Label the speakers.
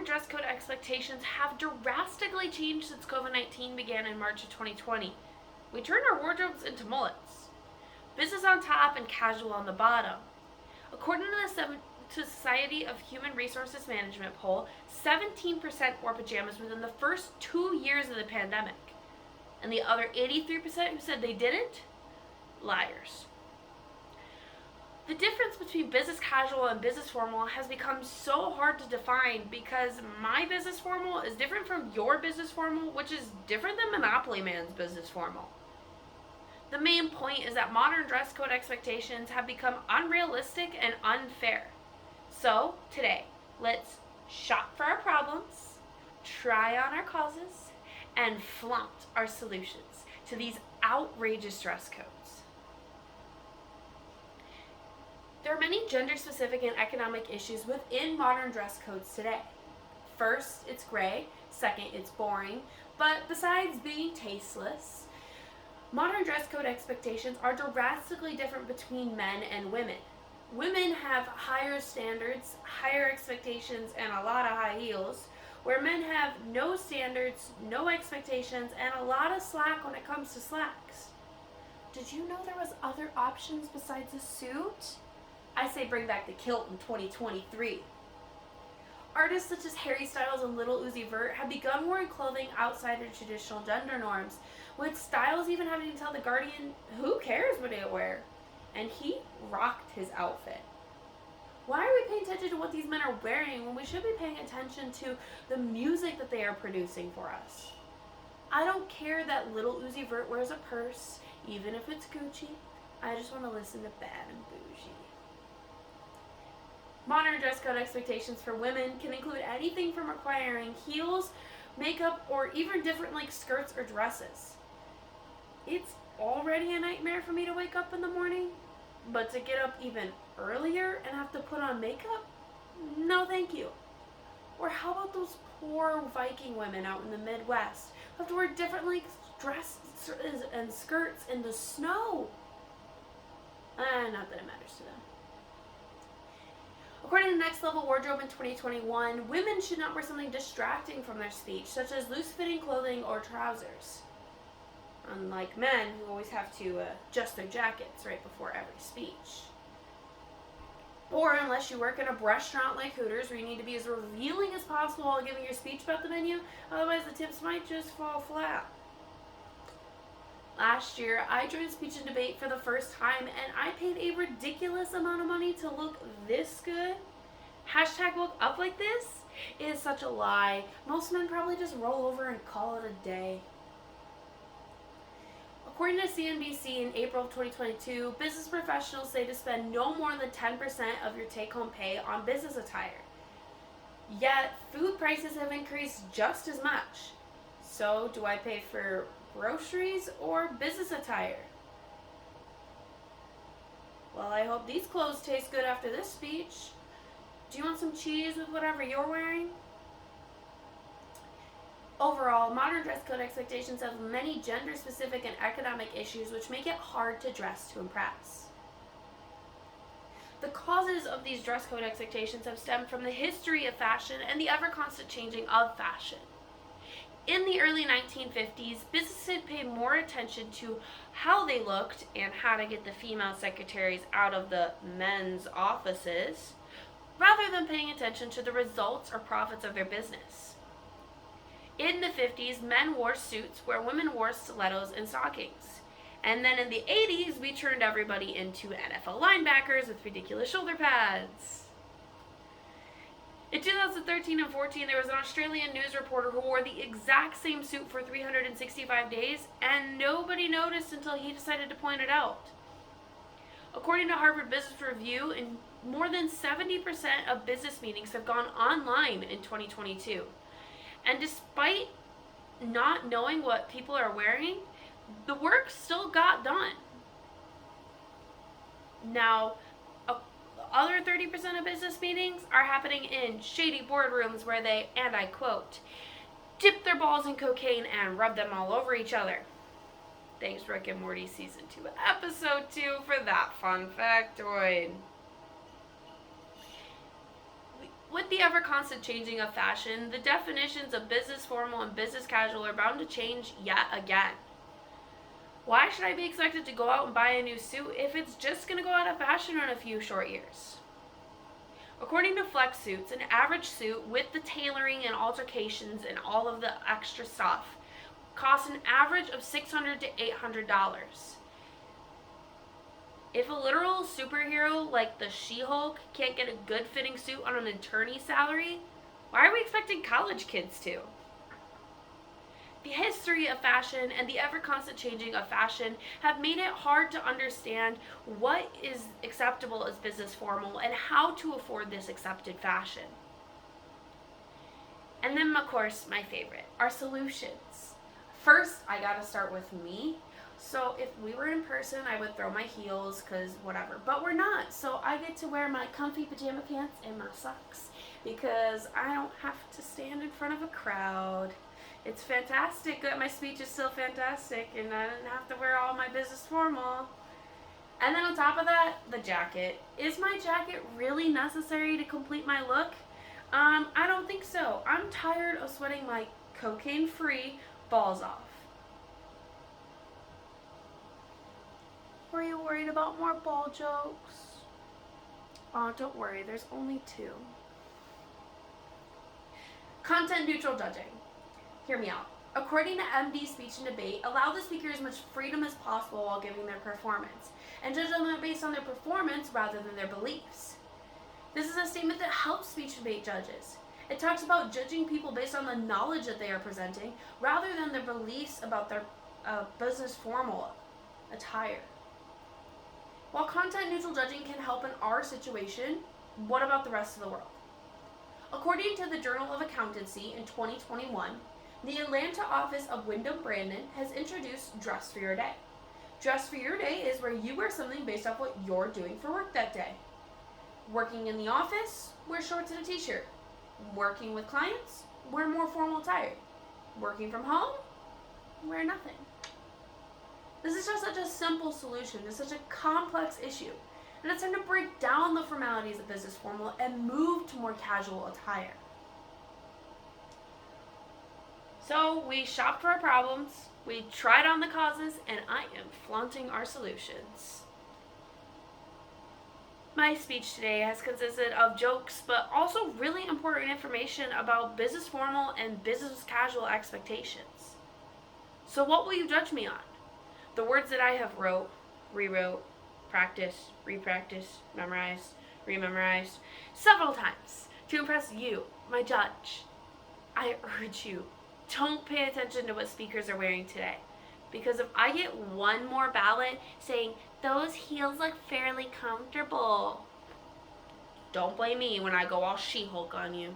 Speaker 1: modern dress code expectations have drastically changed since COVID-19 began in March of 2020. We turned our wardrobes into mullets. Business on top and casual on the bottom. According to the Society of Human Resources Management poll, 17% wore pajamas within the first 2 years of the pandemic. And the other 83% who said they didn't? Liars. The difference between business casual and business formal has become so hard to define because my business formal is different from your business formal, which is different than Monopoly Man's business formal. The main point is that modern dress code expectations have become unrealistic and unfair. So, today, let's shop for our problems, try on our causes, and flaunt our solutions to these outrageous dress codes. There are many gender-specific and economic issues within modern dress codes today. First, it's gray. Second, it's boring. But besides being tasteless, modern dress code expectations are drastically different between men and women. Women have higher standards, higher expectations, and a lot of high heels, where men have no standards, no expectations, and a lot of slack when it comes to slacks. Did you know there was other options besides a suit? I say bring back the kilt in 2023. Artists such as Harry Styles and Lil Uzi Vert have begun wearing clothing outside of traditional gender norms, with Styles even having to tell The Guardian, who cares what I wear? And he rocked his outfit. Why are we paying attention to what these men are wearing when we should be paying attention to the music that they are producing for us? I don't care that Lil Uzi Vert wears a purse, even if it's Gucci. I just want to listen to Bad and Bougie. Modern dress code expectations for women can include anything from requiring heels, makeup, or even different like skirts or dresses. It's already a nightmare for me to wake up in the morning, but to get up even earlier and have to put on makeup? No thank you. Or how about those poor Viking women out in the Midwest who have to wear different like dresses and skirts in the snow? Not that it matters to them. According to Next Level Wardrobe in 2021, women should not wear something distracting from their speech, such as loose-fitting clothing or trousers. Unlike men, who always have to adjust their jackets right before every speech. Or unless you work in a restaurant like Hooters, where you need to be as revealing as possible while giving your speech about the menu, otherwise the tips might just fall flat. Last year, I joined speech and debate for the first time, and I paid a ridiculous amount of money to look this good. Hashtag woke up like this is such a lie. Most men probably just roll over and call it a day. According to CNBC in April of 2022, business professionals say to spend no more than 10% of your take-home pay on business attire. Yet, food prices have increased just as much. So, do I pay for groceries or business attire? Well, I hope these clothes taste good after this speech. Do you want some cheese with whatever you're wearing? Overall, modern dress code expectations have many gender-specific and economic issues which make it hard to dress to impress. The causes of these dress code expectations have stemmed from the history of fashion and the ever-constant changing of fashion. In the early 1950s, businesses paid more attention to how they looked and how to get the female secretaries out of the men's offices, rather than paying attention to the results or profits of their business. In the 50s, men wore suits where women wore stilettos and stockings. And then in the 80s, we turned everybody into NFL linebackers with ridiculous shoulder pads. In 2013 and 14, there was an Australian news reporter who wore the exact same suit for 365 days, and nobody noticed until he decided to point it out. According to Harvard Business Review, more than 70% of business meetings have gone online in 2022. And despite not knowing what people are wearing, the work still got done. Now, other 30% of business meetings are happening in shady boardrooms where they, and I quote, dip their balls in cocaine and rub them all over each other. Thanks, Rick and Morty Season 2, Episode 2 for that fun factoid. With the ever-constant changing of fashion, the definitions of business formal and business casual are bound to change yet again. Why should I be expected to go out and buy a new suit if it's just going to go out of fashion in a few short years? According to Flex Suits, an average suit with the tailoring and altercations and all of the extra stuff costs an average of $600 to $800. If a literal superhero like the She-Hulk can't get a good fitting suit on an attorney's salary, why are we expecting college kids to? The history of fashion and the ever-constant changing of fashion have made it hard to understand what is acceptable as business formal and how to afford this accepted fashion. And then, of course, my favorite, our solutions. First, I gotta start with me. So if we were in person, I would throw my heels, because whatever. But we're not, so I get to wear my comfy pajama pants and my socks, because I don't have to stand in front of a crowd. It's fantastic. My speech is still fantastic, and I didn't have to wear all my business formal. And then on top of that, the jacket. Is my jacket really necessary to complete my look? I don't think so. I'm tired of sweating my cocaine-free balls off. Were you worried about more ball jokes? Oh, don't worry, there's only 2. Content neutral judging. Hear me out. According to MD Speech and Debate, allow the speaker as much freedom as possible while giving their performance, and judge them based on their performance rather than their beliefs. This is a statement that helps speech and debate judges. It talks about judging people based on the knowledge that they are presenting rather than their beliefs about their business formal attire. While content neutral judging can help in our situation, what about the rest of the world? According to the Journal of Accountancy in 2021, the Atlanta office of Wyndham Brandon has introduced Dress for Your Day. Dress for Your Day is where you wear something based off what you're doing for work that day. Working in the office, wear shorts and a t-shirt. Working with clients, wear more formal attire. Working from home, wear nothing. This is just such a simple solution to such a complex issue, and it's time to break down the formalities of business formal and move to more casual attire. So we shopped for our problems, we tried on the causes, and I am flaunting our solutions. My speech today has consisted of jokes, but also really important information about business formal and business casual expectations. So what will you judge me on? The words that I have wrote, rewrote, practiced, repracticed, memorized, rememorized several times to impress you, my judge. I urge you, don't pay attention to what speakers are wearing today. Because if I get one more ballot saying, those heels look fairly comfortable, don't blame me when I go all She-Hulk on you.